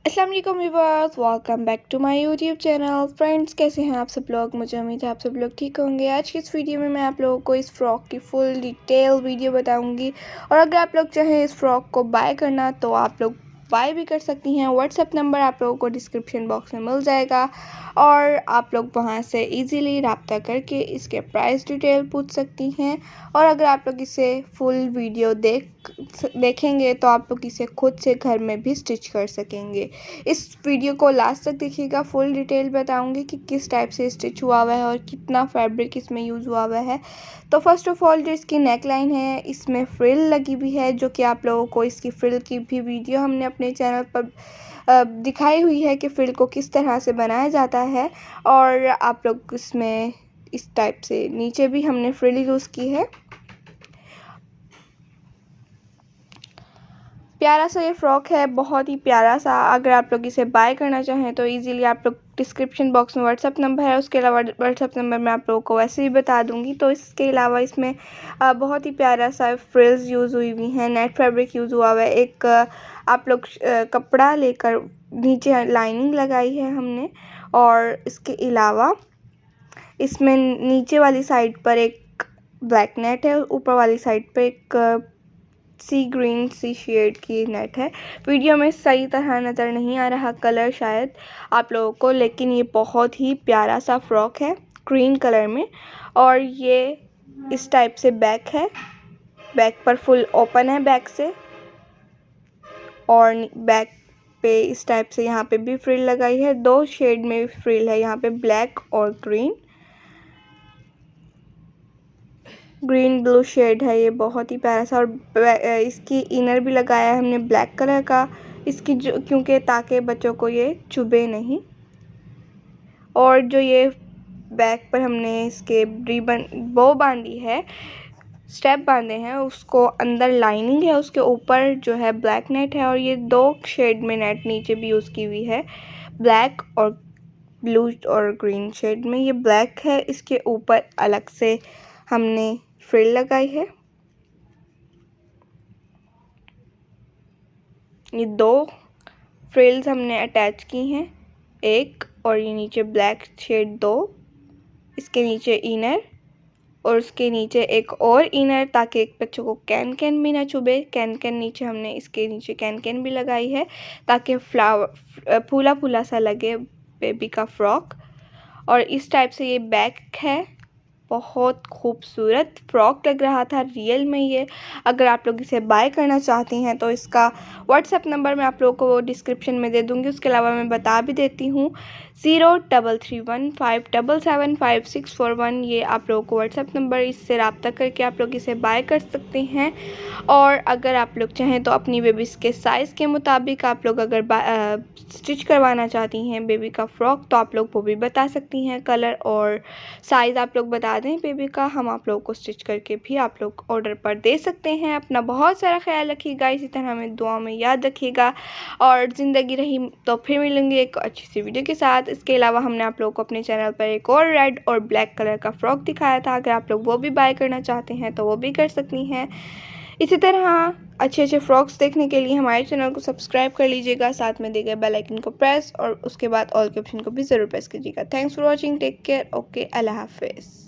अस्सलाम वालेकुम viewers, welcome back to my YouTube channel. Friends, कैसे हैं आप सब लोग? मुझे उम्मीद है आप सब लोग ठीक होंगे। आज की इस वीडियो में मैं आप लोगों को इस फ़्रॉक की फुल डिटेल वीडियो बताऊंगी और अगर आप लोग चाहें इस फ़्रॉक को बाय करना तो आप लोग बाय भी कर सकती हैं। व्हाट्सएप नंबर आप लोगों को डिस्क्रिप्शन बॉक्स में मिल जाएगा और आप लोग वहां से इजीली रब्ता करके इसके प्राइस डिटेल पूछ सकती हैं। और अगर आप लोग इसे फुल वीडियो देखेंगे तो आप लोग इसे खुद से घर में भी स्टिच कर सकेंगे। इस वीडियो को लास्ट तक देखिएगा, फुल डिटेल बताऊंगी कि किस टाइप से स्टिच हुआ हुआ है और कितना फैब्रिक इसमें यूज़ हुआ हुआ है। तो फर्स्ट ऑफ ऑल जो इसकी नेक लाइन है, इसमें फ्रिल लगी हुई है, जो कि आप लोगों को इसकी फ्रिल की भी वीडियो हमने अपने चैनल पर दिखाई हुई है कि फ्रिल को किस तरह से बनाया जाता है। और आप लोग इसमें इस टाइप से नीचे भी हमने फ्रिल यूज़ की है। प्यारा सा ये फ़्रॉक है, बहुत ही प्यारा सा। अगर आप लोग इसे बाय करना चाहें तो इजीली आप लोग डिस्क्रिप्शन बॉक्स में व्हाट्सअप नंबर है, उसके अलावा व्हाट्सअप नंबर मैं आप लोगों को वैसे ही बता दूंगी। तो इसके अलावा इसमें बहुत ही प्यारा सा फ्रिल्स यूज़ हुई हुई हैं, नेट फैब्रिक यूज़ हुआ हुआ है। एक आप लोग कपड़ा लेकर नीचे लाइनिंग लगाई है हमने। और इसके अलावा इसमें नीचे वाली साइड पर एक ब्लैक नेट है, ऊपर वाली साइड पर एक सी ग्रीन सी शेड की नेट है। वीडियो में सही तरह नज़र नहीं आ रहा कलर शायद आप लोगों को, लेकिन ये बहुत ही प्यारा सा फ़्रॉक है ग्रीन कलर में। और ये इस टाइप से बैक है, बैक पर फुल ओपन है बैक से। और बैक पे इस टाइप से यहाँ पे भी फ्रिल लगाई है, दो शेड में फ्रिल है यहाँ पे, ब्लैक और ग्रीन ब्लू शेड है। ये बहुत ही प्यारा सा। और इसकी इनर भी लगाया है हमने ब्लैक कलर का, इसकी जो क्योंकि ताकि बच्चों को ये चुभे नहीं। और जो ये बैक पर हमने इसके रिबन बो बांधी है, स्टेप बांधे हैं, उसको अंदर लाइनिंग है, उसके ऊपर जो है ब्लैक नेट है। और ये दो शेड में नेट नीचे भी यूज़ की हुई है, ब्लैक और ब्लू और ग्रीन शेड में। ये ब्लैक है, इसके ऊपर अलग से हमने फ्रिल लगाई है। ये दो फ्रिल्स हमने अटैच की हैं, एक और ये नीचे ब्लैक शेड दो, इसके नीचे इनर और उसके नीचे एक और इनर, ताकि एक बच्चों को कैन कैन भी ना चुभे। कैन कैन नीचे हमने इसके नीचे कैन कैन भी लगाई है ताकि फ्लावर फूला फूला सा लगे बेबी का फ्रॉक। और इस टाइप से ये बैक है, बहुत खूबसूरत फ़्रॉक लग रहा था रियल में ये। अगर आप लोग इसे बाय करना चाहती हैं तो इसका व्हाट्सएप नंबर मैं आप लोगों को डिस्क्रिप्शन में दे दूँगी। उसके अलावा मैं बता भी देती हूँ, 0331577561। ये आप लोगों को व्हाट्सएप नंबर, इससे रब्ता करके आप लोग इसे बाय कर सकते हैं। और अगर आप लोग चाहें तो अपनी बेबीज़ के साइज़ के मुताबिक आप लोग अगर स्टिच करवाना चाहती हैं बेबी का फ़्रॉक तो आप लोग वो भी बता सकती हैं। कलर और साइज़ आप लोग बता दें बेबी का, हम आप लोगों को स्टिच करके भी आप लोग ऑर्डर पर दे सकते हैं। अपना बहुत सारा ख्याल रखिएगा, इसी तरह हमें दुआ में याद रखिएगा। और ज़िंदगी रही तो फिर मिलेंगे एक अच्छी सी वीडियो के साथ। इसके अलावा हमने आप लोगों को अपने चैनल पर एक और रेड और ब्लैक कलर का फ़्रॉक दिखाया था, अगर आप लोग वो भी बाय करना चाहते हैं तो वो भी कर सकती हैं। इसी तरह अच्छे अच्छे फ़्रॉक्स देखने के लिए हमारे चैनल को सब्सक्राइब कर लीजिएगा, साथ में दिए गए बेल आइकन को प्रेस और उसके बाद ऑल के ऑप्शन को भी ज़रूर प्रेस कीजिएगा। Thanks for watching, take care, okay, अल्लाह हाफिज़।